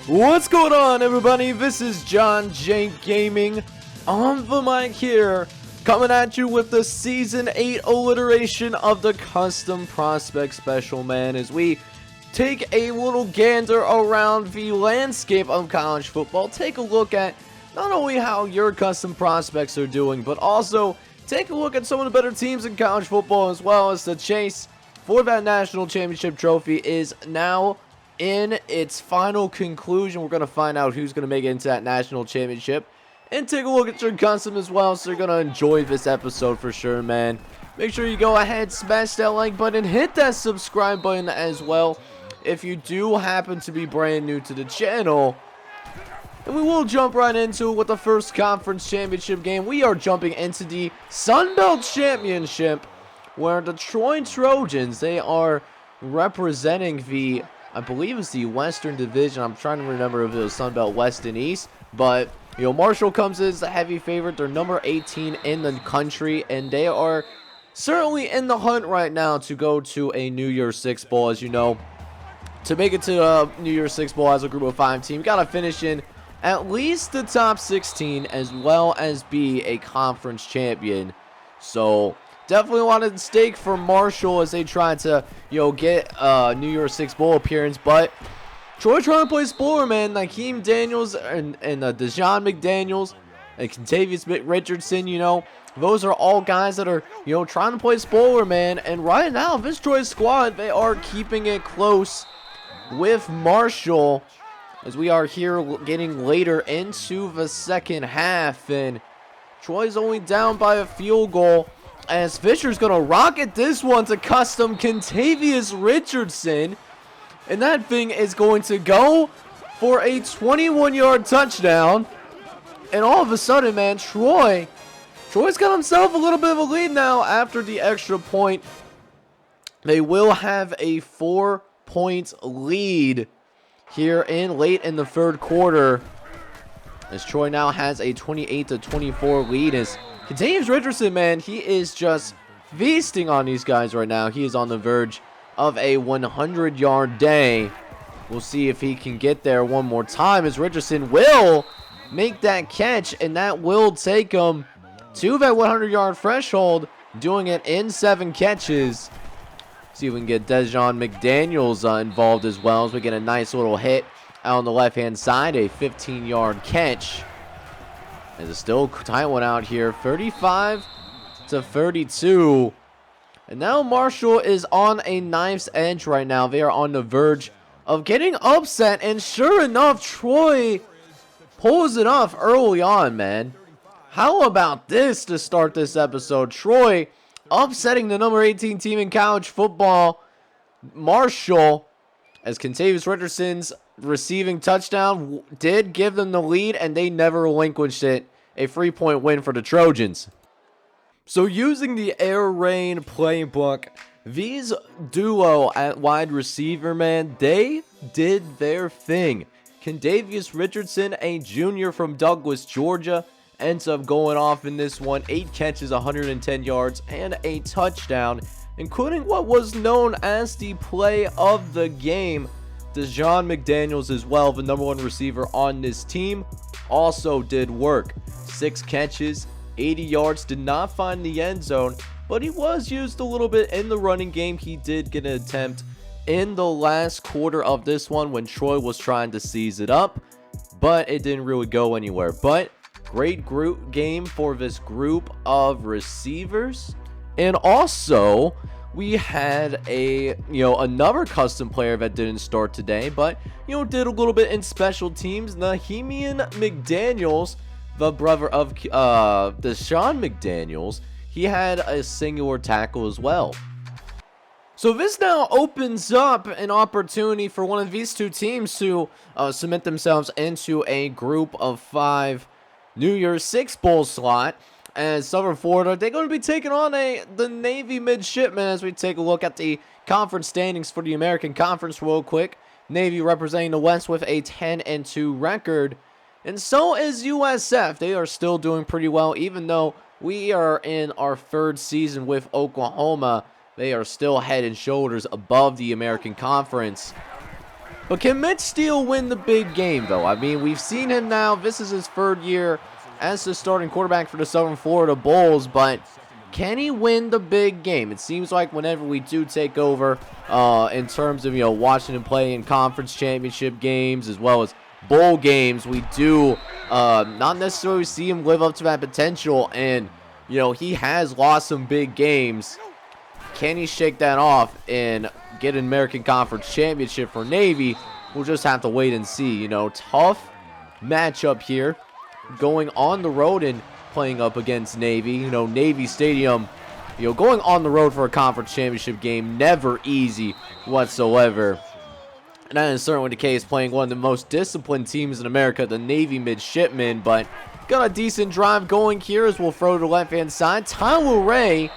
What's going on, everybody? This is John J Gaming on the mic here, coming at you with the Season 8 alliteration of the Custom Prospect Special, man, as we take a little gander around the landscape of college football. Take a look at not only how your custom prospects are doing, but also take a look at some of the better teams in college football, as well as the chase for that national championship trophy is now in its final conclusion. We're going to find out who's going to make it into that national championship and take a look at your custom as well. So you're going to enjoy this episode for sure, man. Make sure you go ahead, smash that like button, hit that subscribe button as well if you do happen to be brand new to the channel. And we will jump right into it with the first conference championship game. We are jumping into the Sunbelt Championship, where the Troy Trojans, they are representing the, I believe it's the Western Division. I'm trying to remember if it was Sunbelt West and East. But, you know, Marshall comes in as the heavy favorite. They're number 18 in the country, and they are certainly in the hunt right now to go to a New Year's Six Bowl. As you know, to make it to a New Year's Six Bowl as a group of 5 team, got to finish in at least the top 16 as well as be a conference champion. So definitely a lot at stake for Marshall as they try to, you know, get a New Year's Six Bowl appearance. But Troy trying to play spoiler, man. Nakeem Daniels and Deshaun McDaniels and Contavious Richardson, you know, those are all guys that are, you know, trying to play spoiler, man. And right now, this Troy squad, they are keeping it close with Marshall as we are here getting later into the second half. And Troy's only down by a field goal, as Fisher's going to rocket this one to custom Contavious Richardson. And that thing is going to go for a 21-yard touchdown. And all of a sudden, man, Troy's got himself a little bit of a lead now after the extra point. They will have a 4-point lead here late in the third quarter, as Troy now has a 28-24 lead. As Contavious Richardson, man, he is just feasting on these guys right now. He is on the verge of a 100-yard day. We'll see if he can get there one more time, as Richardson will make that catch, and that will take him to that 100-yard threshold, doing it in 7 catches. See if we can get Deshaun McDaniels involved as well, as we get a nice little hit out on the left-hand side, a 15-yard catch. There's a still tight one out here, 35-32. And now Marshall is on a knife's edge right now. They are on the verge of getting upset, and sure enough, Troy pulls it off early on, man. How about this to start this episode? Troy upsetting the number 18 team in college football, Marshall, as Contavious Richardson's receiving touchdown did give them the lead, and they never relinquished it. A 3-point win for the Trojans. So using the Air Raid playbook, these duo at wide receiver, man, they did their thing. Contavious Richardson, a junior from Douglas, Georgia, ends up going off in this one. 8 catches, 110 yards, and a touchdown, including what was known as the play of the game. Deshaun McDaniels as well, the number 1 receiver on this team, also did work. 6 catches, 80 yards, did not find the end zone, but he was used a little bit in the running game. He did get an attempt in the last quarter of this one when Troy was trying to seize it up, but it didn't really go anywhere. But great group game for this group of receivers. And also, we had another custom player that didn't start today, but, did a little bit in special teams. Naheemian McDaniels, the brother of Deshaun McDaniels, he had a singular tackle as well. So this now opens up an opportunity for one of these two teams to cement themselves into a group of 5 New Year's Six Bowl slot. As Southern Florida, they're going to be taking on the Navy Midshipmen as we take a look at the conference standings for the American Conference real quick. Navy representing the West with a 10-2 record. And so is USF. They are still doing pretty well, even though we are in our 3rd season with Oklahoma. They are still head and shoulders above the American Conference. But can Mitch Steele win the big game, though? I mean, we've seen him now. This is his third year as the starting quarterback for the Southern Florida Bulls, but can he win the big game? It seems like whenever we do take over in terms of, watching him play in conference championship games as well as bowl games, we do not necessarily see him live up to that potential, and, he has lost some big games. Can he shake that off and get an American Conference Championship for Navy? We'll just have to wait and see. Tough matchup here, going on the road and playing up against Navy. Navy Stadium, going on the road for a conference championship game, never easy whatsoever. And that is certainly the case playing one of the most disciplined teams in America, the Navy Midshipmen. But got a decent drive going here as we'll throw to the left-hand side. Tyler Ray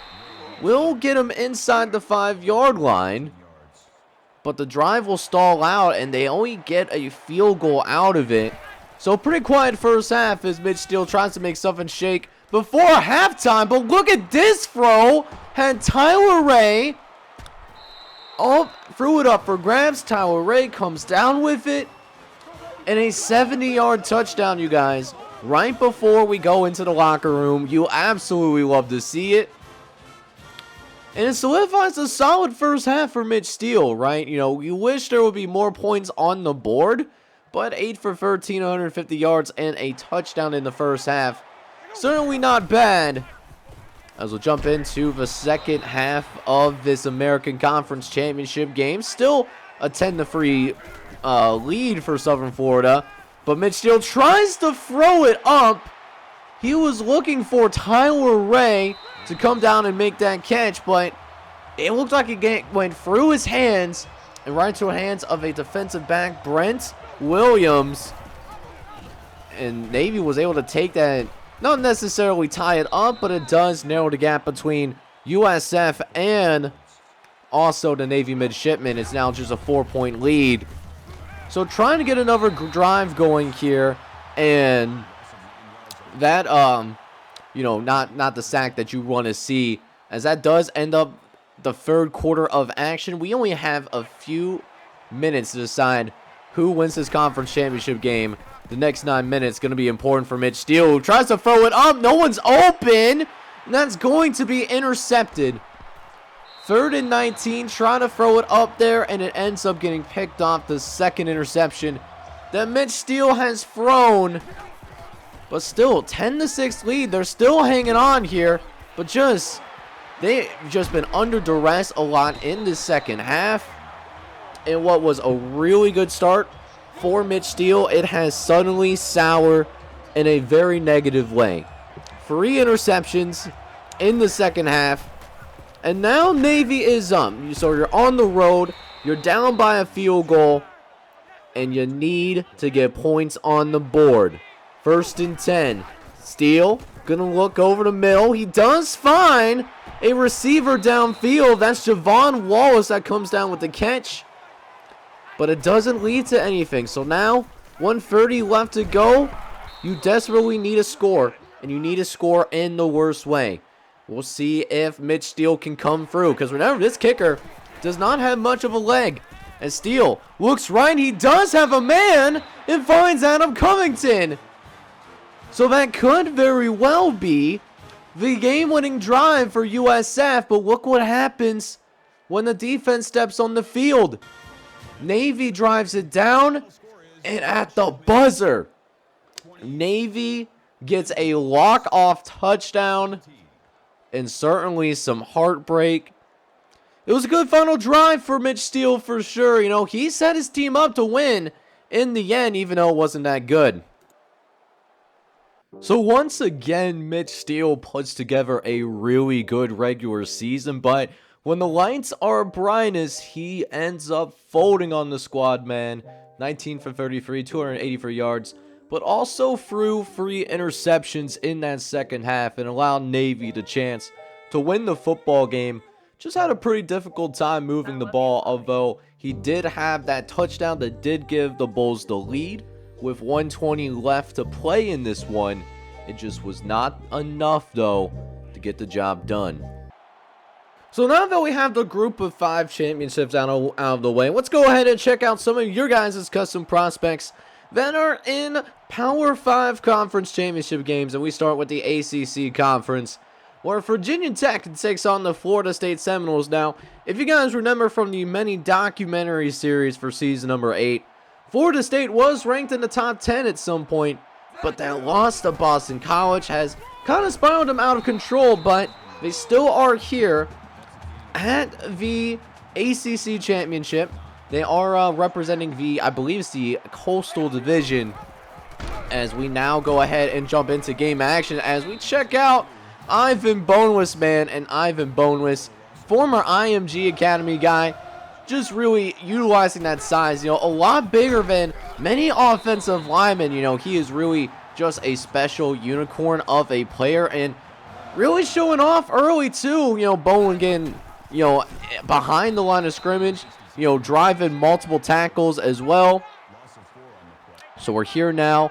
will get him inside the 5-yard line, but the drive will stall out, and they only get a field goal out of it. So pretty quiet first half as Mitch Steele tries to make something shake before halftime. But look at this throw. Had Tyler Ray. Oh, threw it up for grabs. Tyler Ray comes down with it. And a 70-yard touchdown, you guys. Right before we go into the locker room. You absolutely love to see it. And it solidifies a solid first half for Mitch Steele, right? You wish there would be more points on the board. But 8 for 13, 150 yards, and a touchdown in the first half. Certainly not bad. As we'll jump into the second half of this American Conference Championship game. Still a 10-3 lead for Southern Florida. But Mitch Steele tries to throw it up. He was looking for Tyler Ray to come down and make that catch, but it looked like it went through his hands and right into the hands of a defensive back, Brent Williams. And Navy was able to take that, not necessarily tie it up, but it does narrow the gap between USF and also the Navy Midshipmen. It's now just a 4-point lead. So trying to get another drive going here, and that not the sack that you want to see, as that does end up the third quarter of action. We only have a few minutes to decide who wins this conference championship game. The next 9 minutes going to be important for Mitch Steele, who tries to throw it up. No one's open, and that's going to be intercepted. 3rd and 19, trying to throw it up there, and it ends up getting picked off. The second interception that Mitch Steele has thrown. But still, 10-6 lead. They're still hanging on here, but they've just been under duress a lot in the second half. And what was a really good start for Mitch Steele, it has suddenly soured in a very negative way. 3 interceptions in the second half. And now Navy is up. So you're on the road. You're down by a field goal. And you need to get points on the board. 1st and 10. Steele gonna look over the middle. He does find a receiver downfield. That's Javon Wallace that comes down with the catch. But it doesn't lead to anything. So now, 1:30 left to go. You desperately need a score. And you need a score in the worst way. We'll see if Mitch Steele can come through. Because remember, this kicker does not have much of a leg. And Steele looks right. He does have a man. And finds Adam Covington. So that could very well be the game-winning drive for USF. But look what happens when the defense steps on the field. Navy drives it down. And at the buzzer, Navy gets a walk-off touchdown. And certainly some heartbreak. It was a good final drive for Mitch Steele for sure. He set his team up to win in the end, even though it wasn't that good. So once again, Mitch Steele puts together a really good regular season, but when the lights are brightest, he ends up folding on the squad, man. 19 for 33, 283 yards, but also threw 3 interceptions in that second half and allowed Navy the chance to win the football game. Just had a pretty difficult time moving the ball, although he did have that touchdown that did give the Bulls the lead. With 1:20 left to play in this one, it just was not enough, though, to get the job done. So now that we have the group of 5 championships out of the way, let's go ahead and check out some of your guys' custom prospects that are in Power 5 conference championship games. And we start with the ACC conference, where Virginia Tech takes on the Florida State Seminoles. Now, if you guys remember from the many documentary series for season number 8, Florida State was ranked in the top 10 at some point, but that loss to Boston College has kind of spiraled them out of control, but they still are here at the ACC Championship. They are representing I believe it's the Coastal Division, as we now go ahead and jump into game action as we check out Ivan Bonewis, man. And Ivan Bonewis, former IMG Academy guy, just really utilizing that size, a lot bigger than many offensive linemen. He is really just a special unicorn of a player and really showing off early too. Bowen getting behind the line of scrimmage, driving multiple tackles as well. So we're here now,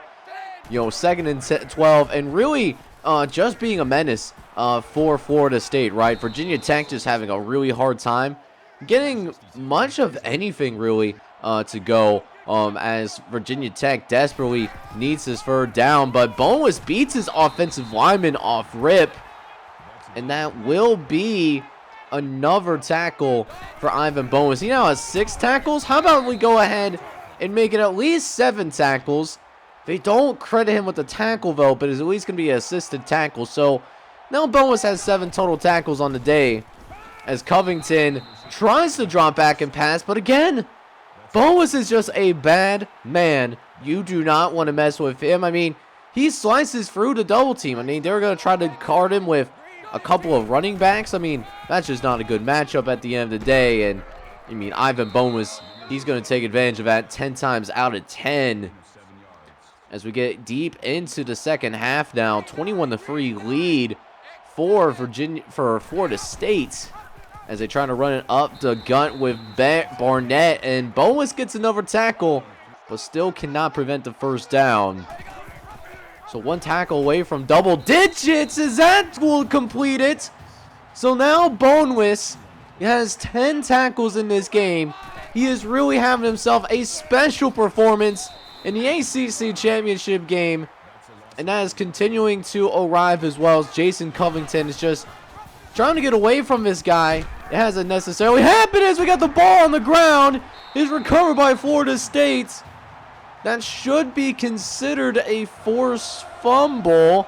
2nd and 12, and really just being a menace for Florida State, right? Virginia Tech just having a really hard time getting much of anything really to go, as Virginia Tech desperately needs his third down, but Bonewis beats his offensive lineman off rip, and that will be another tackle for Ivan Bonewis. He now has 6 tackles. How about we go ahead and make it at least 7 tackles? They don't credit him with the tackle though, but it's at least going to be an assisted tackle. So now Bonewis has 7 total tackles on the day, as Covington tries to drop back and pass, but again, Bonewis is just a bad man. You do not want to mess with him. I mean, he slices through the double team. I mean, they're going to try to guard him with a couple of running backs. I mean, that's just not a good matchup at the end of the day. And I mean, Ivan Bonewis, he's going to take advantage of that 10 times out of 10. As we get deep into the second half now, 21-3 lead for Florida State, as they try to run it up the gut with Barnett, and Bonewis gets another tackle, but still cannot prevent the first down. So 1 tackle away from double digits, as that will complete it. So now Bonewis has 10 tackles in this game. He is really having himself a special performance in the ACC Championship game, and that is continuing to arrive as well, as Jason Covington is just trying to get away from this guy. It hasn't necessarily happened, as we got the ball on the ground. It's recovered by Florida State. That should be considered a forced fumble,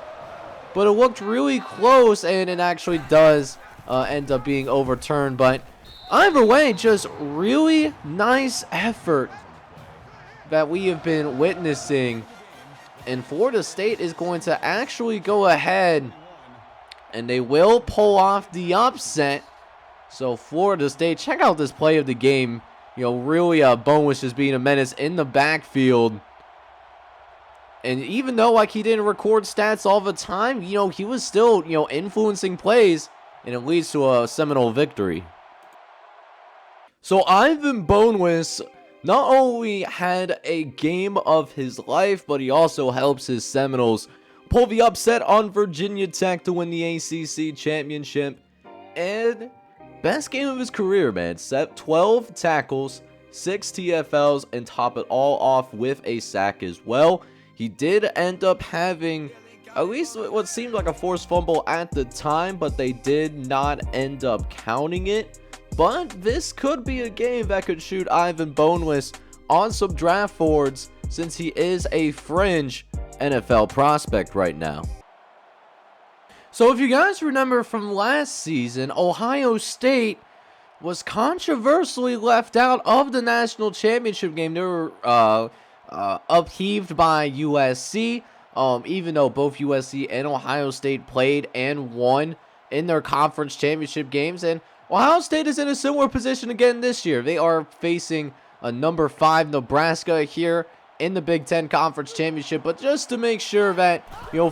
but it looked really close, and it actually does end up being overturned. But either way, just really nice effort that we have been witnessing, and Florida State is going to actually go ahead and they will pull off the upset. So Florida State, check out this play of the game. Really Bonewis just being a menace in the backfield. And even though he didn't record stats all the time, he was still, influencing plays, and it leads to a Seminole victory. So Ivan Bonewis not only had a game of his life, but he also helps his Seminoles pull the upset on Virginia Tech to win the ACC Championship. And best game of his career, man. 12 tackles, 6 TFLs, and top it all off with a sack as well. He did end up having at least what seemed like a forced fumble at the time, but they did not end up counting it. But this could be a game that could shoot Ivan Bonewis on some draft boards, since he is a fringe NFL prospect right now. So if you guys remember from last season, Ohio State was controversially left out of the national championship game. They were upheaved by USC, even though both USC and Ohio State played and won in their conference championship games. And Ohio State is in a similar position again this year. They are facing a number 5 Nebraska here in the Big Ten Conference Championship. But just to make sure that,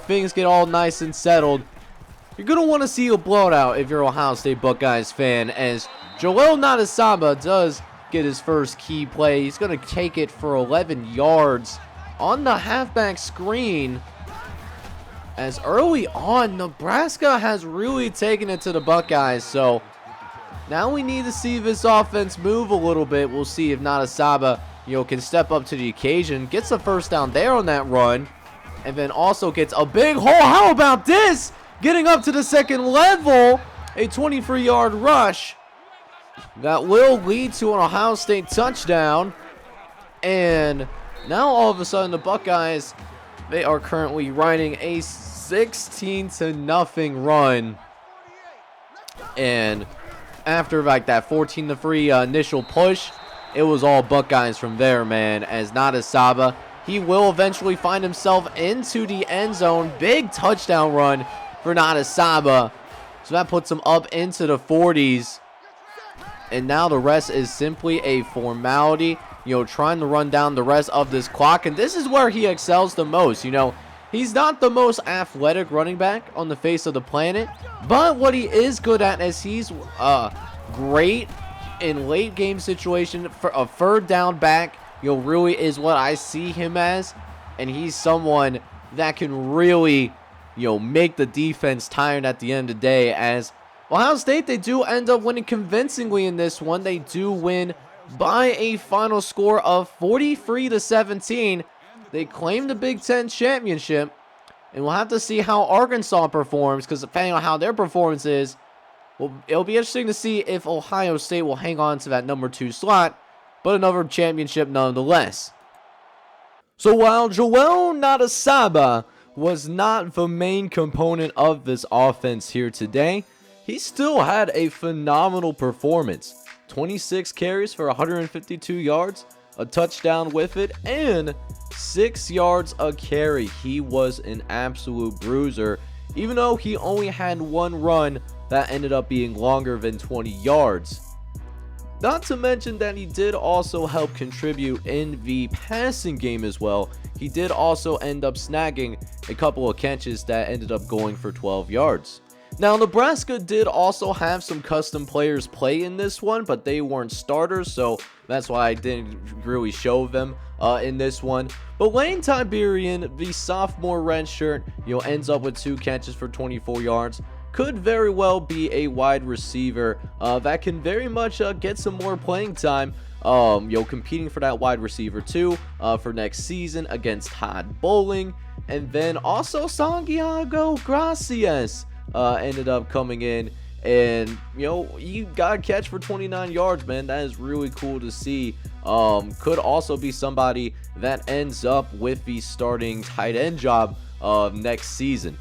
things get all nice and settled, you're going to want to see a blowout if you're an Ohio State Buckeyes fan, as Joel Nadasaba does get his first key play. He's going to take it for 11 yards on the halfback screen, as early on, Nebraska has really taken it to the Buckeyes. So Now we need to see this offense move a little bit. We'll see if Natasaba, can step up to the occasion. Gets the first down there on that run. And then also gets a big hole. How about this? Getting up to the second level. A 23-yard rush. That will lead to an Ohio State touchdown. And now all of a sudden the Buckeyes, they are currently riding a 16-0 run. And after like that 14-3 initial push, it was all Buckeyes from there, man. As Natasaba, he will eventually find himself into the end zone. Big touchdown run for Natasaba. So that puts him up into the 40s. And now the rest is simply a formality, trying to run down the rest of this clock. And this is where he excels the most, He's not the most athletic running back on the face of the planet, but what he is good at is he's great in late game situation. For a third down back, really is what I see him as, and he's someone that can really, make the defense tired at the end of the day. As Ohio State, they do end up winning convincingly in this one. They do win by a final score of 43-17. They claim the Big Ten championship, and we'll have to see how Arkansas performs, because depending on how their performance is, well, it'll be interesting to see if Ohio State will hang on to that number 2 slot, but another championship nonetheless. So while Joel Natasaba was not the main component of this offense here today, he still had a phenomenal performance. 26 carries for 152 yards, a touchdown with it, and 6 yards a carry. He was an absolute bruiser, even though he only had one run that ended up being longer than 20 yards. Not to mention that he did also help contribute in the passing game as well. He did also end up snagging a couple of catches that ended up going for 12 yards. Now, Nebraska did also have some custom players play in this one, but they weren't starters, so that's why I didn't really show them in this one. But Lane Tiberian, the sophomore redshirt, ends up with 2 catches for 24 yards. Could very well be a wide receiver that can very much get some more playing time. Competing for that wide receiver too for next season against Todd Bowling. And then also Santiago Gracias ended up coming in, and he got a catch for 29 yards, man. That is really cool to see. Could also be somebody that ends up with the starting tight end job next season.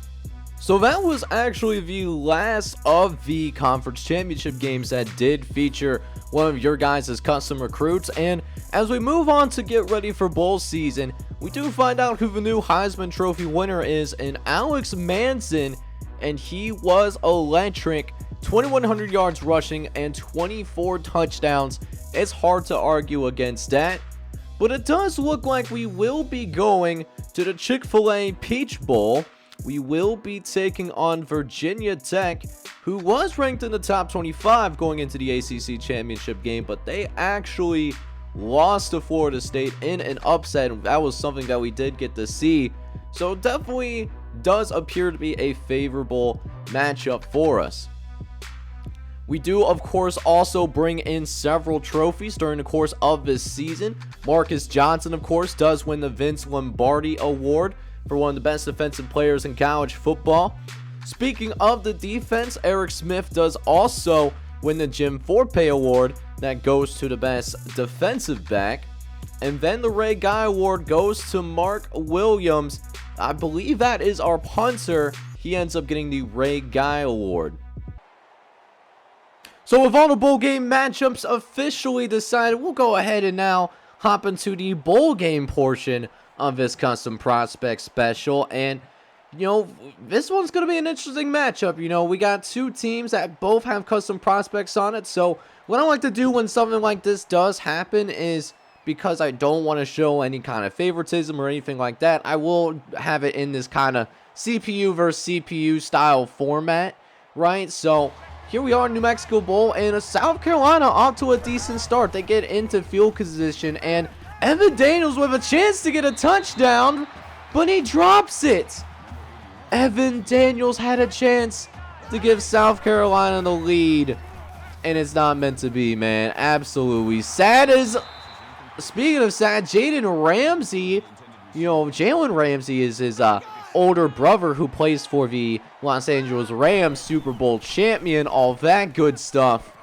So that was actually the last of the conference championship games that did feature one of your guys' custom recruits. And as we move on to get ready for bowl season, we do find out who the new Heisman Trophy winner is in Alex Manson. And he was electric. 2,100 yards rushing and 24 touchdowns. It's hard to argue against that. But it does look like we will be going to the Chick-fil-A Peach Bowl. We will be taking on Virginia Tech, who was ranked in the top 25 going into the ACC championship game, but they actually lost to Florida State in an upset. That was something that we did get to see. So definitely does appear to be a favorable matchup for us. We do, of course, also bring in several trophies during the course of this season. Marcus Johnson, of course, does win the Vince Lombardi Award for one of the best defensive players in college football. Speaking of the defense, Eric Smith does also win the Jim Forpay Award. That goes to the best defensive back. And then the Ray Guy Award goes to Mark Williams. I believe that is our punter. He ends up getting the Ray Guy Award. So with all the bowl game matchups officially decided, we'll go ahead and now hop into the bowl game portion of this custom prospect special. And this one's going to be an interesting matchup. We got 2 teams that both have custom prospects on it. So what I like to do when something like this does happen is, because I don't want to show any kind of favoritism or anything like that, I will have it in this kind of CPU versus CPU style format, right? So here we are, New Mexico Bowl, and South Carolina off to a decent start. They get into field position, and Evan Daniels with a chance to get a touchdown, but he drops it. Evan Daniels had a chance to give South Carolina the lead. and it's not meant to be, man. Absolutely. Sad as... Speaking of sad, Jalen Ramsey, you know, Jalen Ramsey is his older brother who plays for the Los Angeles Rams, Super Bowl champion, all that good stuff.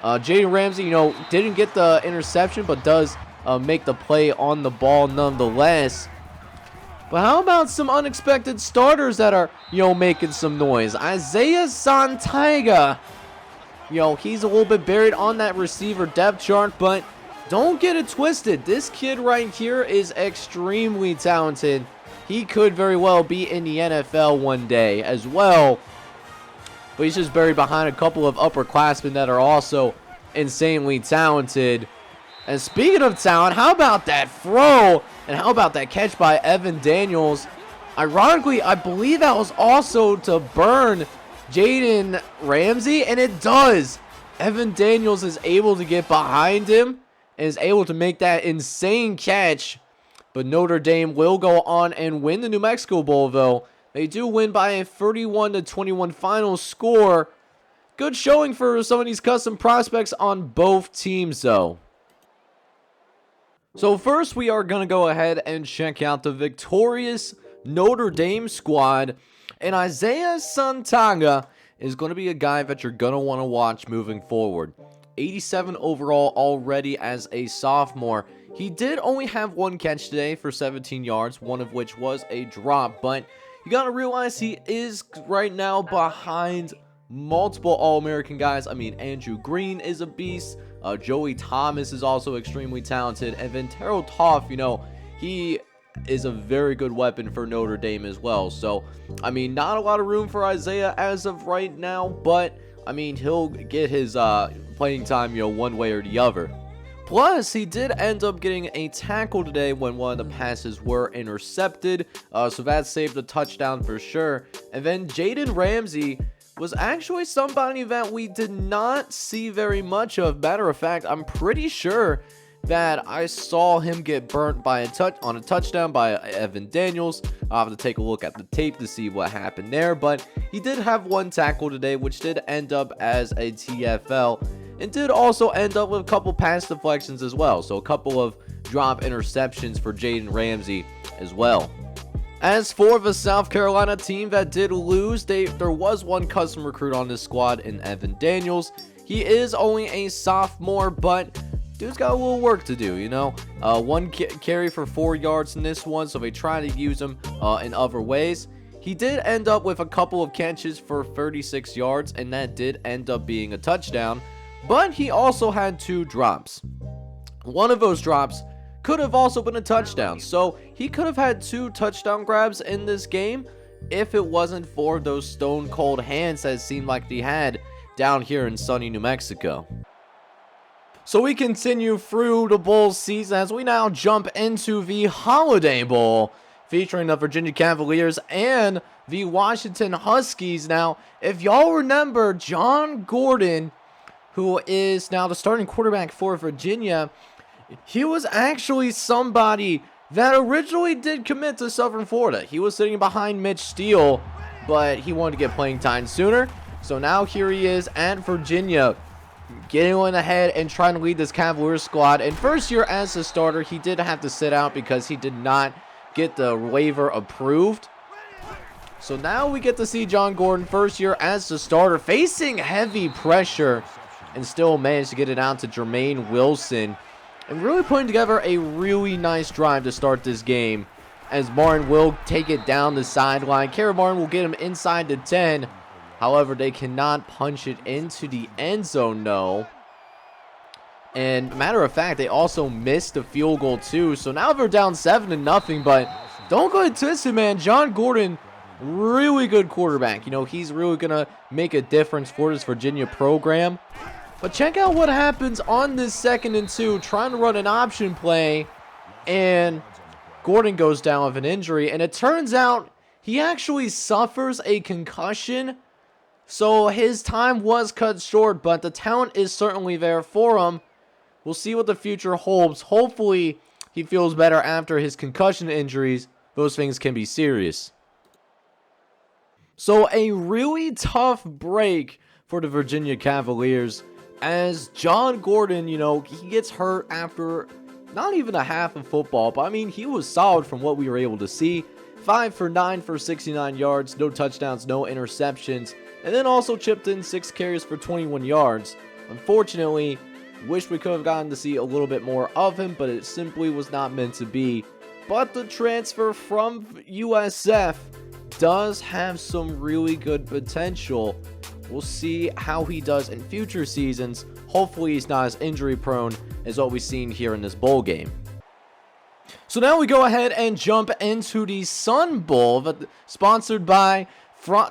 Jalen Ramsey, you know, didn't get the interception, but does make the play on the ball nonetheless. But how about some unexpected starters that are, you know, making some noise? Isaiah Santiago, you know, he's a little bit buried on that receiver depth chart, but don't get it twisted. This kid right here is extremely talented. He could very well be in the NFL one day as well. But he's just buried behind a couple of upperclassmen that are also insanely talented. And speaking of talent, how about that throw? And how about that catch by Evan Daniels? Ironically, I believe that was also to burn Jalen Ramsey, and it does. Evan Daniels is able to get behind him and is able to make that insane catch. But Notre Dame will go on and win the New Mexico Bowl, though. They do win by a 31-21 final score. Good showing for some of these custom prospects on both teams, though. So first, we are going to go ahead and check out the victorious Notre Dame squad. And Isaiah Santiago is going to be a guy that you're going to want to watch moving forward. 87 overall already as a sophomore. He did only have one catch today for 17 yards, one of which was a drop. But you got to realize he is right now behind multiple All-American guys. I mean, Andrew Green is a beast. Joey Thomas is also extremely talented. And then Terrell Toff, you know, he is a very good weapon for Notre Dame as well. So, I mean, not a lot of room for Isaiah as of right now. But, I mean, he'll get his playing time, you know, one way or the other. Plus, he did end up getting a tackle today when one of the passes were intercepted. So that saved a touchdown for sure. And then Jalen Ramsey was actually somebody that we did not see very much of. Matter of fact, I'm pretty sure that I saw him get burnt by a touchdown by Evan Daniels. I'll have to take a look at the tape to see what happened there. But he did have one tackle today, which did end up as a TFL. And did also end up with a couple pass deflections as well. So a couple of drop interceptions for Jalen Ramsey as well. As for the South Carolina team that did lose, there was one custom recruit on this squad in Evan Daniels. He is only a sophomore, but dude's got a little work to do, you know. One carry for 4 yards in this one, so they try to use him in other ways. He did end up with a couple of catches for 36 yards, and that did end up being a touchdown. But he also had 2 drops. One of those drops could have also been a touchdown. So he could have had 2 touchdown grabs in this game if it wasn't for those stone cold hands that it seemed like he had down here in sunny New Mexico. So we continue through the bowl season as we now jump into the Holiday Bowl featuring the Virginia Cavaliers and the Washington Huskies. Now, if y'all remember, John Gordon, who is now the starting quarterback for Virginia, he was actually somebody that originally did commit to Southern Florida. He was sitting behind Mitch Steele, but he wanted to get playing time sooner. So now here he is at Virginia, getting on ahead and trying to lead this Cavaliers squad. And first year as a starter, he did have to sit out because he did not get the waiver approved. So now we get to see John Gordon first year as the starter, facing heavy pressure, and still managed to get it out to Jermaine Wilson. And really putting together a really nice drive to start this game, as Martin will take it down the sideline. Kerry Martin will get him inside the 10. However, they cannot punch it into the end zone, no. And matter of fact, they also missed the field goal too. So now they're down 7-0. But don't go twisted, man. John Gordon, really good quarterback. You know, he's really going to make a difference for this Virginia program. But check out what happens on this 2nd and 2, trying to run an option play, and Gordon goes down with an injury, and it turns out he actually suffers a concussion, so his time was cut short, but the talent is certainly there for him. We'll see what the future holds. Hopefully, he feels better after his concussion injuries. Those things can be serious. So a really tough break for the Virginia Cavaliers. as John Gordon, he gets hurt after not even a half of football, but I mean, he was solid from what we were able to see. 5 for 9 for 69 yards, no touchdowns, no interceptions, and then also chipped in 6 carries for 21 yards. Unfortunately, wish we could have gotten to see a little bit more of him, but it simply was not meant to be. But the transfer from USF does have some really good potential. We'll see how he does in future seasons. Hopefully he's not as injury prone as what we've seen here in this bowl game. So now we go ahead and jump into the Sun Bowl, sponsored by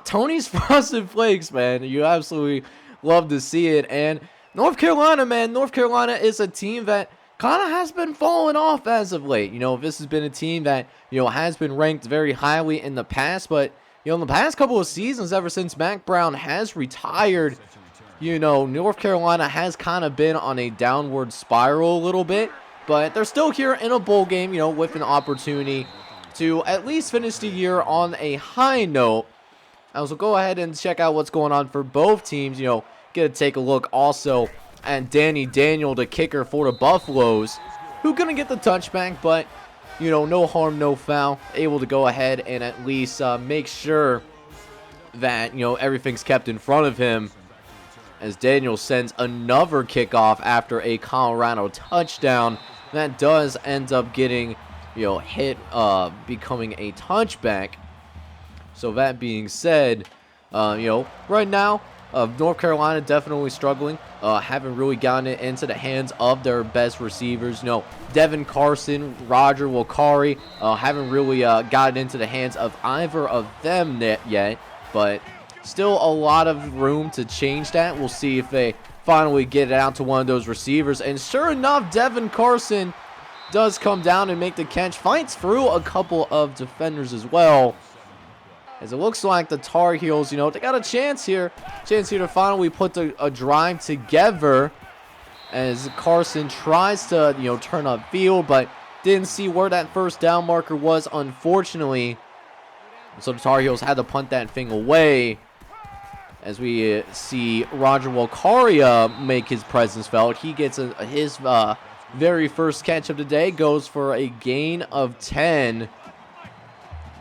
Tony's Frosted Flakes, man. You absolutely love to see it. And North Carolina, man, North Carolina is a team that kind of has been falling off as of late. This has been a team that, has been ranked very highly in the past, but, in the past couple of seasons, ever since Mac Brown has retired, North Carolina has kind of been on a downward spiral a little bit, but they're still here in a bowl game, with an opportunity to at least finish the year on a high note. So go ahead and check out what's going on for both teams, get to take a look also at Danny Daniel, the kicker for the Buffaloes, who couldn't get the touchback, but, no harm, no foul, able to go ahead and at least make sure that, everything's kept in front of him, as Daniel sends another kickoff after a Colorado touchdown that does end up getting, hit, becoming a touchback. So that being said, right now, North Carolina definitely struggling. Haven't really gotten it into the hands of their best receivers. Devin Carson, Roger Wakari, haven't really gotten into the hands of either of them yet. But still a lot of room to change that. We'll see if they finally get it out to one of those receivers. And sure enough, Devin Carson does come down and make the catch. Fights through a couple of defenders as well. As it looks like the Tar Heels, they got a chance here. To finally put a drive together. As Carson tries to, turn upfield, but didn't see where that first down marker was, unfortunately. So the Tar Heels had to punt that thing away. As we see Roger Wakaria make his presence felt. He gets his very first catch of the day. Goes for a gain of 10.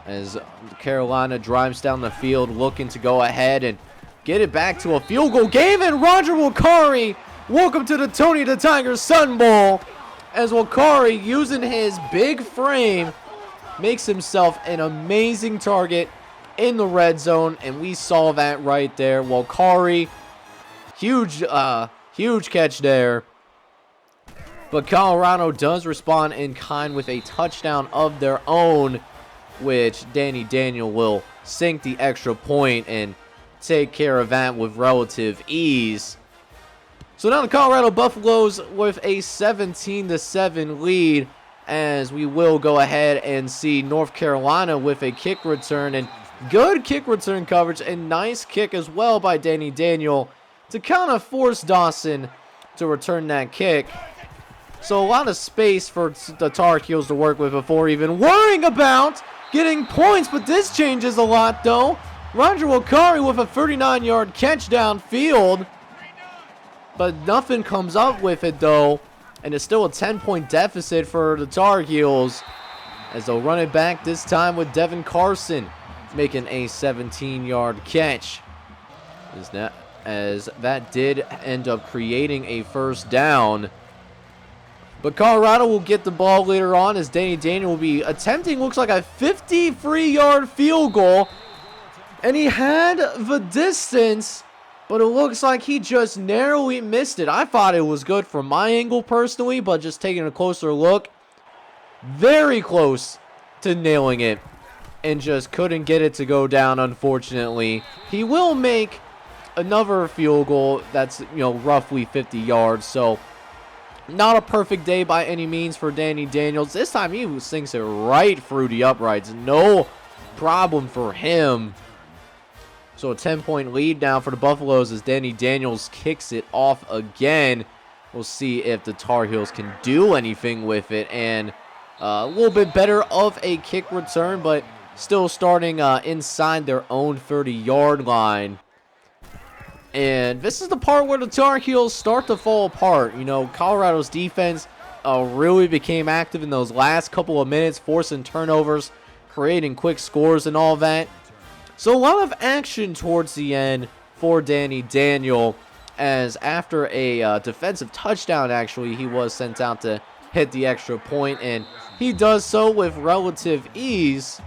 As Carolina drives down the field looking to go ahead and get it back to a field goal game. And Roger Wakari, welcome to the Tony the Tiger Sun Bowl. As Wakari, using his big frame, makes himself an amazing target in the red zone. And we saw that right there. Wakari, huge catch there. But Colorado does respond in kind with a touchdown of their own, which Danny Daniel will sink the extra point and take care of that with relative ease. So now the Colorado Buffaloes with a 17-7 lead, as we will go ahead and see North Carolina with a kick return, and good kick return coverage and nice kick as well by Danny Daniel to kind of force Dawson to return that kick. So a lot of space for the Tar Heels to work with before even worrying about getting points, but this changes a lot, though. Roger Wakari with a 39-yard catch downfield, but nothing comes up with it, though, and it's still a 10-point deficit for the Tar Heels, as they'll run it back this time with Devin Carson making a 17-yard catch, as that did end up creating a first down. But Colorado will get the ball later on, as Danny Daniel will be attempting, looks like a 53-yard field goal. And he had the distance, but it looks like he just narrowly missed it. I thought it was good from my angle personally, but just taking a closer look, very close to nailing it, and just couldn't get it to go down, unfortunately. He will make another field goal that's, roughly 50 yards, so not a perfect day by any means for Danny Daniels. This time he sinks it right through the uprights. No problem for him. So a 10-point lead now for the Buffaloes as Danny Daniels kicks it off again. We'll see if the Tar Heels can do anything with it. And a little bit better of a kick return, but still starting inside their own 30-yard line. And this is the part where the Tar Heels start to fall apart. You know, Colorado's defense really became active in those last couple of minutes, forcing turnovers, creating quick scores and all that. So a lot of action towards the end for Danny Daniel, as after a defensive touchdown, actually, he was sent out to hit the extra point, and he does so with relative ease.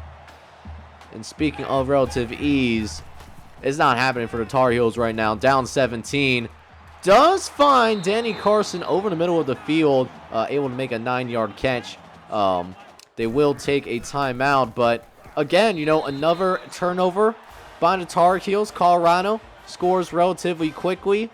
And speaking of relative ease, it's not happening for the Tar Heels right now. Down 17. Does find Danny Carson over the middle of the field, able to make a 9-yard catch. They will take a timeout, but again, you know, another turnover by the Tar Heels. Colorado scores relatively quickly.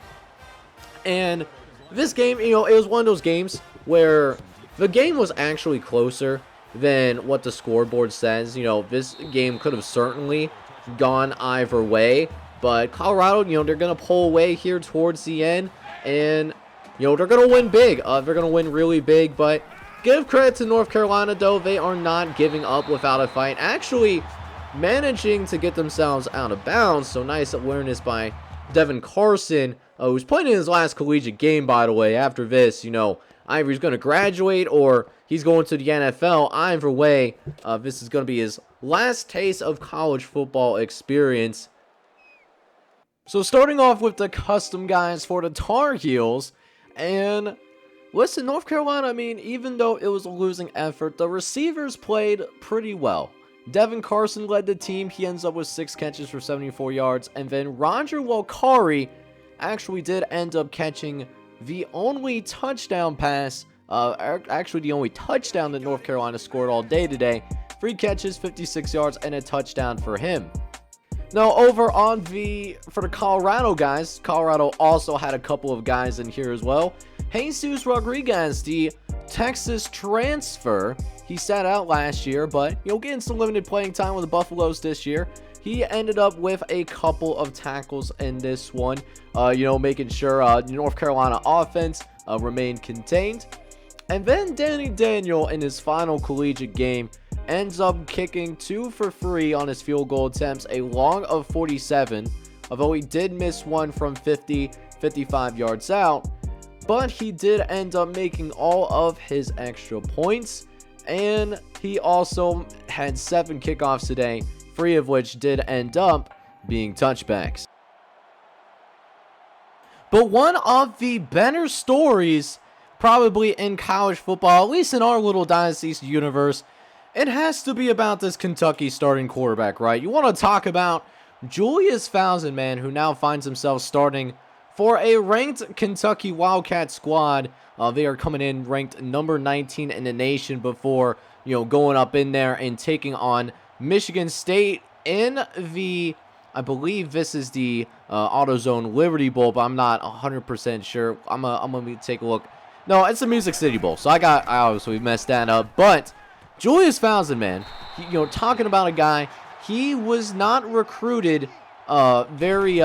And this game, you know, it was one of those games where the game was actually closer than what the scoreboard says. You know, this game could have certainly gone either way, but Colorado, you know, they're going to pull away here towards the end, and, you know, they're going to win big. They're going to win really big, but give credit to North Carolina, though. They are not giving up without a fight, actually managing to get themselves out of bounds. So nice awareness by Devin Carson, who's playing in his last collegiate game, by the way. After this, you know, either he's going to graduate or he's going to the NFL. Either way, this is going to be his last taste of college football experience. So starting off with the custom guys for the Tar Heels, and listen, North Carolina, I mean, even though it was a losing effort, the receivers played pretty well. Devin Carson led the team. He ends up with 6 catches for 74 yards. And then Roger Walkari actually did end up catching the only touchdown pass, actually the only touchdown that North Carolina scored all day today. 3 catches, 56 yards, and a touchdown for him. Now, over on for the Colorado guys, Colorado also had a couple of guys in here as well. Jesus Rodriguez, the Texas transfer, he sat out last year, but, you know, getting some limited playing time with the Buffaloes this year. He ended up with a couple of tackles in this one, you know, making sure North Carolina offense remained contained. And then Danny Daniel, in his final collegiate game, ends up kicking 2 for 3 on his field goal attempts, a long of 47, although he did miss one from 55 yards out. But he did end up making all of his extra points, and he also had 7 kickoffs today, 3 of which did end up being touchbacks. But one of the better stories probably in college football, at least in our little Dynasty universe, it has to be about this Kentucky starting quarterback, right? You want to talk about Julius Fousen, man, who now finds himself starting for a ranked Kentucky Wildcat squad. They are coming in ranked number 19 in the nation before, you know, going up in there and taking on Michigan State in the, I believe this is the AutoZone Liberty Bowl, but I'm not 100% sure. I'm gonna take a look. No, it's the Music City Bowl, so I obviously messed that up. But Julius Fousen, man, you know, talking about a guy, he was not recruited very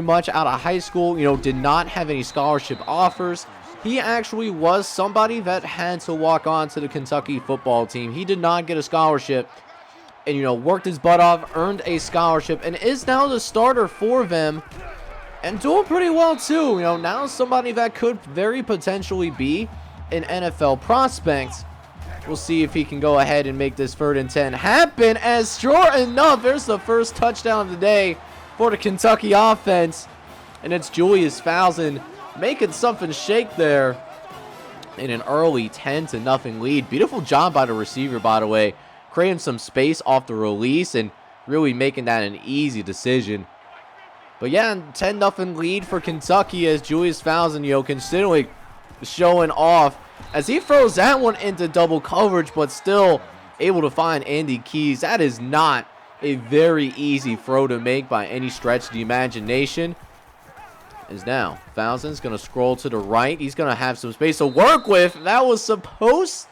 much out of high school, you know, did not have any scholarship offers. He actually was somebody that had to walk on to the Kentucky football team. He did not get a scholarship and, you know, worked his butt off, earned a scholarship, and is now the starter for them and doing pretty well too. You know, now somebody that could very potentially be an NFL prospect. We'll see if he can go ahead and make this 3rd and 10 happen, as sure enough, there's the first touchdown of the day for the Kentucky offense, and it's Julius Fousen making something shake there in an early 10-0 lead. Beautiful job by the receiver, by the way, creating some space off the release and really making that an easy decision. But yeah, 10-0 lead for Kentucky as Julius Fousen, you know, constantly showing off as he throws that one into double coverage, but still able to find Andy Keys. That is not a very easy throw to make by any stretch of the imagination. As now, Fousen's going to scroll to the right. He's going to have some space to work with. That was supposed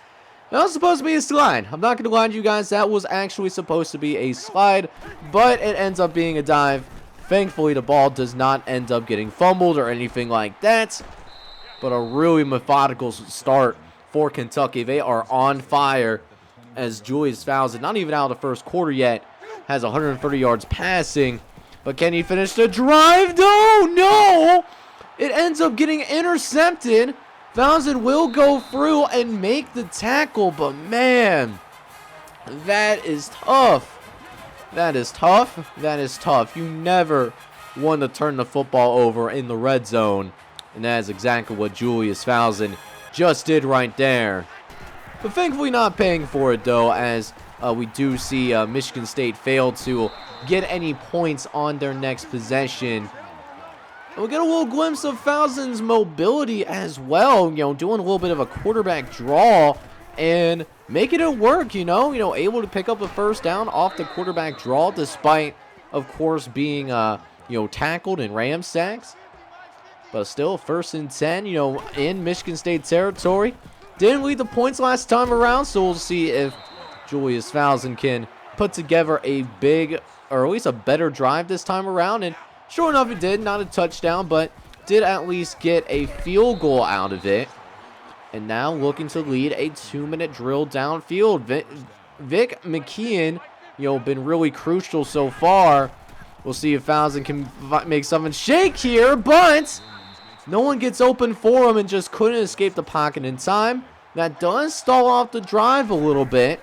to be a slide. I'm not going to lie to you guys. That was actually supposed to be a slide, but it ends up being a dive. Thankfully, the ball does not end up getting fumbled or anything like that. But a really methodical start for Kentucky. They are on fire as Julius Fousen, not even out of the first quarter yet, has 130 yards passing, But can he finish the drive? No! It ends up getting intercepted. Thousand will go through and make the tackle, but man, that is tough. That is tough. That is tough. You never want to turn the football over in the red zone, and that is exactly what Julius Thousand just did right there. But thankfully not paying for it, though, as we do see Michigan State fail to get any points on their next possession. And we get a little glimpse of Thousand's mobility as well, doing a little bit of a quarterback draw and making it work, able to pick up a first down off the quarterback draw, despite, of course, being, tackled in ram sacks. But still, 1st and 10, in Michigan State territory. Didn't lead the points last time around, so we'll see if Julius Thousand can put together a big, or at least a better drive this time around. And sure enough, it did. Not a touchdown, but did at least get a field goal out of it. And now looking to lead a 2-minute drill downfield. Vic McKeon, been really crucial so far. We'll see if Thousand can make something shake here, but no one gets open for him and just couldn't escape the pocket in time. That does stall off the drive a little bit.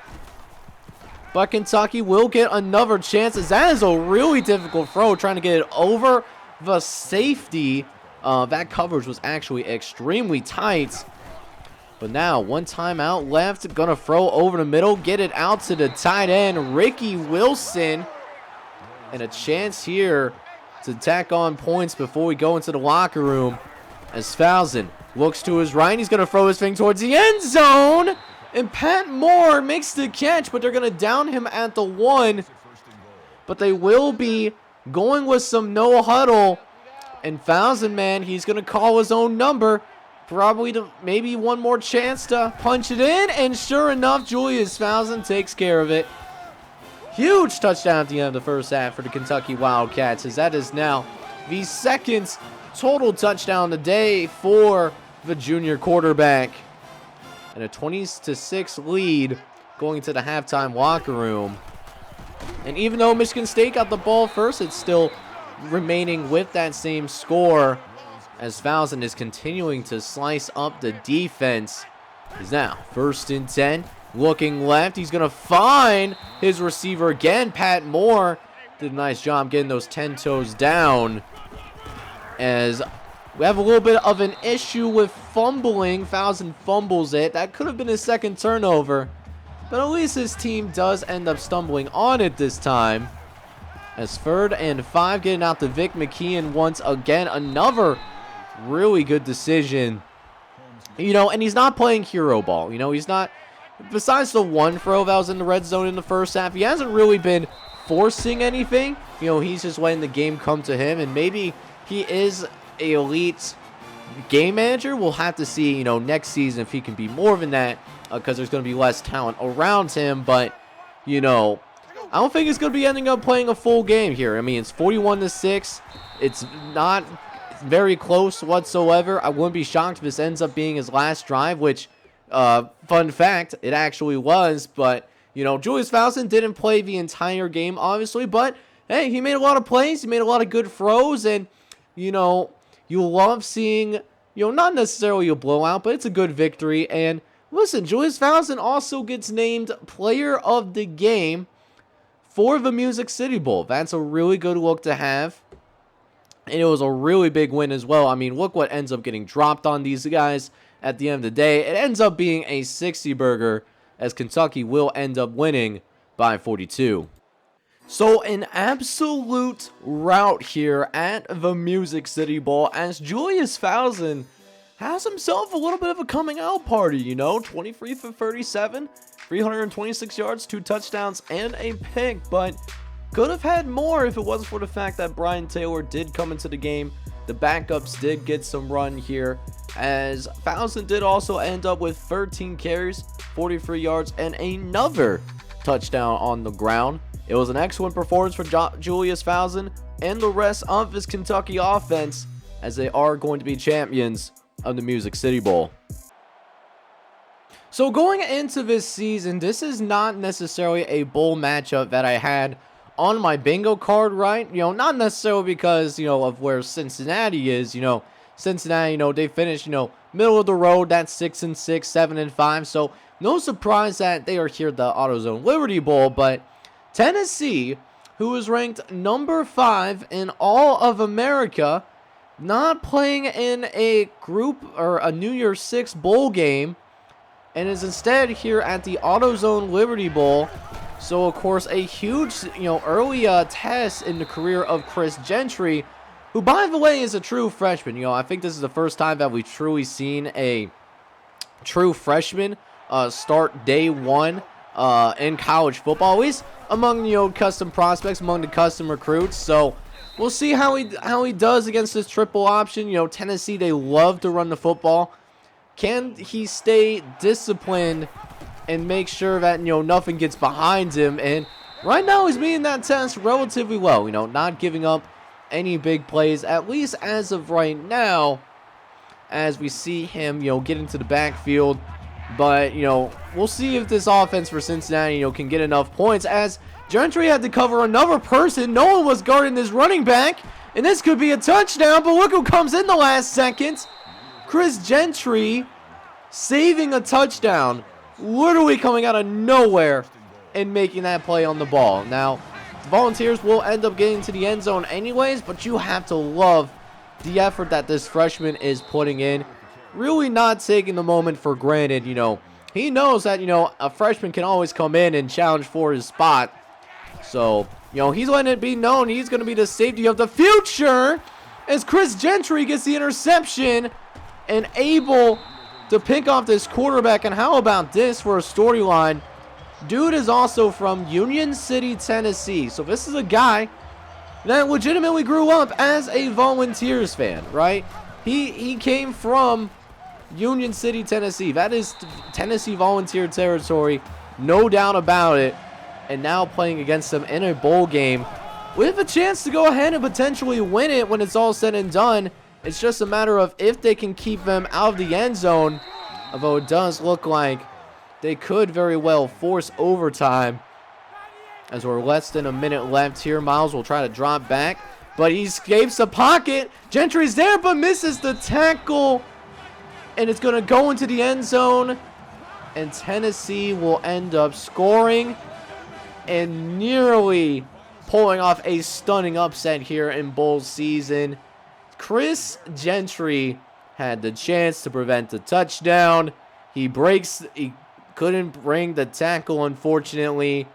But Kentucky will get another chance, as that is a really difficult throw, trying to get it over the safety. That coverage was actually extremely tight. But now, one timeout left. Gonna throw over the middle, get it out to the tight end, Ricky Wilson. And a chance here to tack on points before we go into the locker room. As Thousand looks to his right, he's going to throw his thing towards the end zone. And Pat Moore makes the catch, but they're going to down him at the 1. But they will be going with some no huddle. And Thousand, man, he's going to call his own number. Probably to maybe one more chance to punch it in. And sure enough, Julius Thousand takes care of it. Huge touchdown at the end of the first half for the Kentucky Wildcats, as that is now the 2nd total touchdown today for the junior quarterback. And a 20-6 lead going to the halftime locker room. And even though Michigan State got the ball first, it's still remaining with that same score, as Thousand is continuing to slice up the defense. Is now 1st and 10. Looking left, he's going to find his receiver again. Pat Moore did a nice job getting those 10 toes down. As we have a little bit of an issue with fumbling. Thousand fumbles it. That could have been his 2nd turnover. But at least his team does end up stumbling on it this time. As 3rd and 5, getting out to Vic McKeon once again. Another really good decision. And he's not playing hero ball. He's not... Besides the one throw that was in the red zone in the first half, he hasn't really been forcing anything. He's just letting the game come to him, and maybe he is an elite game manager. We'll have to see, next season if he can be more than that, because there's going to be less talent around him. But, I don't think he's going to be ending up playing a full game here. I mean, it's 41-6. It's not very close whatsoever. I wouldn't be shocked if this ends up being his last drive, which... fun fact, it actually was. But Julius Thousand didn't play the entire game, obviously, but hey, he made a lot of plays, he made a lot of good throws, and you love seeing, not necessarily a blowout, but it's a good victory. And listen, Julius Thousand also gets named player of the game for the Music City Bowl. That's a really good look to have, and it was a really big win as well. I mean, look what ends up getting dropped on these guys. At the end of the day, it ends up being a 60-burger, as Kentucky will end up winning by 42. So an absolute rout here at the Music City Bowl, as Julius Thousand has himself a little bit of a coming out party, 23 for 37, 326 yards, 2 touchdowns, and a pick, but could have had more if it wasn't for the fact that Brian Taylor did come into the game. The backups did get some run here, as Thousand did also end up with 13 carries, 43 yards, and another touchdown on the ground. It was an excellent performance for Julius Thousand and the rest of his Kentucky offense, as they are going to be champions of the Music City Bowl. So going into this season, this is not necessarily a bowl matchup that I had on my bingo card, right? Not necessarily because, of where Cincinnati is. Cincinnati, they finished, middle of the road. That's 6-6, 7-5. So no surprise that they are here at the AutoZone Liberty Bowl. But Tennessee, who is ranked number 5 in all of America, not playing in a group or a New Year's Six bowl game, and is instead here at the AutoZone Liberty Bowl. So, of course, a huge, early test in the career of Chris Gentry, who, by the way, is a true freshman. I think this is the first time that we've truly seen a true freshman start day one in college football, at least among, custom prospects, among the custom recruits. So, we'll see how he does against this triple option. Tennessee, they love to run the football. Can he stay disciplined and make sure that, nothing gets behind him? And right now, he's meeting that test relatively well. Not giving up any big plays, at least as of right now, as we see him, get into the backfield. But, we'll see if this offense for Cincinnati, can get enough points, as Gentry had to cover another person. No one was guarding this running back, and this could be a touchdown, but look who comes in the last second. Chris Gentry saving a touchdown, literally coming out of nowhere and making that play on the ball. Now, the Volunteers will end up getting to the end zone anyways, but you have to love the effort that this freshman is putting in. Really not taking the moment for granted. He knows that, a freshman can always come in and challenge for his spot. So, he's letting it be known he's going to be the safety of the future, as Chris Gentry gets the interception and able to pick off this quarterback. And how about this for a storyline? Dude is also from Union City, Tennessee. So this is a guy that legitimately grew up as a Volunteers fan, right? He came from Union City, Tennessee. That is Tennessee Volunteer territory, no doubt about it. And now playing against them in a bowl game with a chance to go ahead and potentially win it when it's all said and done. It's just a matter of if they can keep them out of the end zone, although it does look like they could very well force overtime, as we're less than a minute left here. Miles will try to drop back, but he escapes the pocket. Gentry's there, but misses the tackle, and it's going to go into the end zone, and Tennessee will end up scoring and nearly pulling off a stunning upset here in bowl season. Chris Gentry had the chance to prevent the touchdown. He couldn't bring the tackle, unfortunately.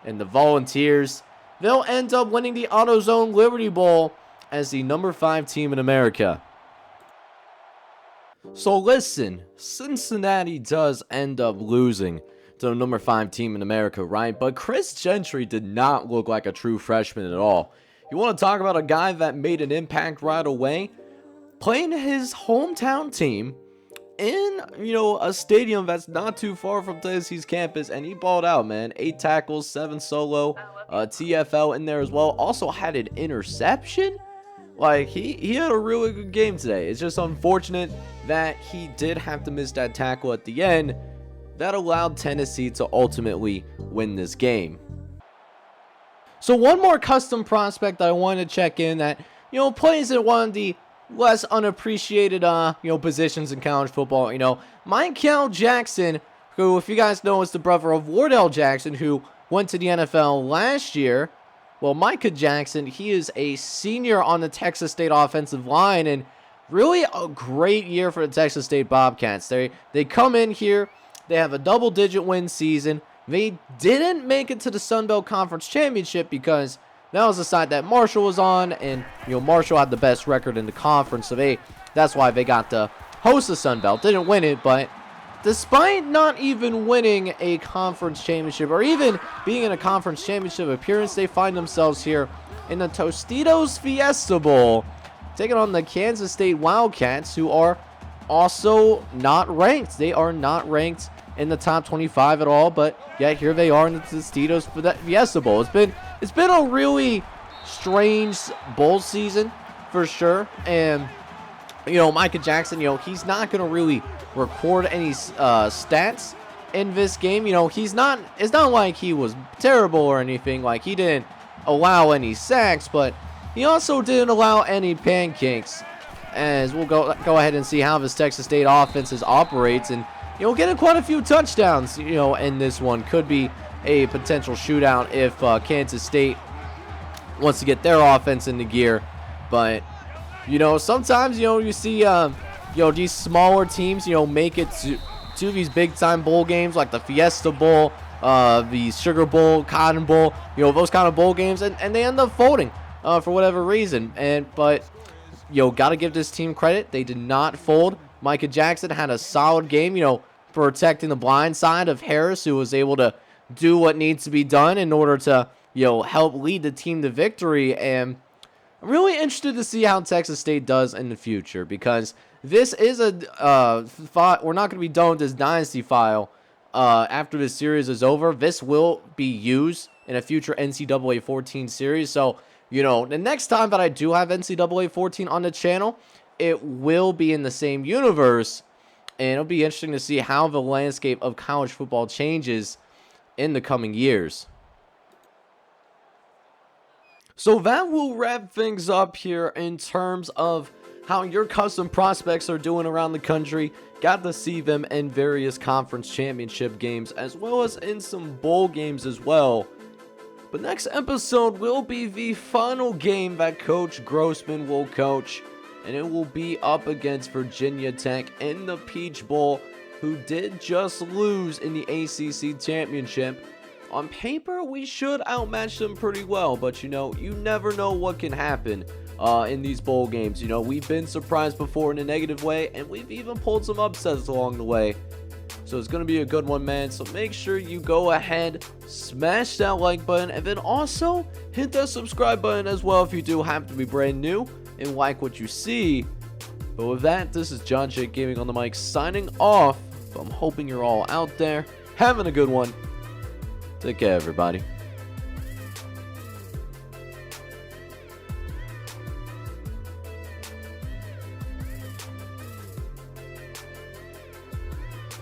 And the Volunteers, they'll end up winning the AutoZone Liberty Bowl as the number 5 team in America. So listen, Cincinnati does end up losing to the number 5 team in America, right? But Chris Gentry did not look like a true freshman at all. You want to talk about a guy that made an impact right away? Playing his hometown team in, a stadium that's not too far from Tennessee's campus, and he balled out, man. 8 tackles, 7 solo, TFL in there as well. Also had an interception. Like, he had a really good game today. It's just unfortunate that he did have to miss that tackle at the end. That allowed Tennessee to ultimately win this game. So one more custom prospect I want to check in that, plays at one of the less unappreciated, positions in college football. Michael Jackson, who, if you guys know, is the brother of Wardell Jackson, who went to the NFL last year. Well, Micah Jackson, he is a senior on the Texas State offensive line, and really a great year for the Texas State Bobcats. They come in here, they have a double-digit win season. They didn't make it to the Sunbelt Conference Championship because that was the side that Marshall was on, and Marshall had the best record in the conference, so that's why they got to host the Sunbelt. Didn't win it, but despite not even winning a conference championship or even being in a conference championship appearance, they find themselves here in the Tostitos Fiesta Bowl, taking on the Kansas State Wildcats, who are also not ranked. They are not ranked in the top 25 at all, but yet here they are in the Tostitos Fiesta Bowl. It's been a really strange bowl season for sure, and Micah Jackson, he's not going to really record any stats in this game. It's not like he was terrible or anything. Like, he didn't allow any sacks, but he also didn't allow any pancakes. As we'll go ahead and see how this Texas State offense operates, and getting quite a few touchdowns in this one. Could be a potential shootout if Kansas State wants to get their offense into gear. But sometimes you see these smaller teams make it to these big time bowl games like the Fiesta Bowl, the Sugar Bowl, Cotton Bowl, those kind of bowl games, and they end up folding for whatever reason. But gotta give this team credit. They did not fold. Micah Jackson had a solid game, protecting the blind side of Harris, who was able to do what needs to be done in order to help lead the team to victory. And I'm really interested to see how Texas State does in the future, because this is a we're not going to be done with this Dynasty file after this series is over. This will be used in a future NCAA 14 series. So, the next time that I do have NCAA 14 on the channel, it will be in the same universe. And it'll be interesting to see how the landscape of college football changes in the coming years. So that will wrap things up here in terms of how your custom prospects are doing around the country. Got to see them in various conference championship games, as well as in some bowl games as well. But next episode will be the final game that Coach Grossman will coach, and it will be up against Virginia Tech in the Peach Bowl, who did just lose in the ACC Championship. On paper, we should outmatch them pretty well, but you never know what can happen in these bowl games. We've been surprised before in a negative way, and we've even pulled some upsets along the way. So it's going to be a good one, man. So make sure you go ahead, smash that like button, and then also hit that subscribe button as well if you do happen to be brand new and like what you see. But with that, this is John J. Gaming on the mic signing off. I'm hoping you're all out there having a good one. Take care, everybody.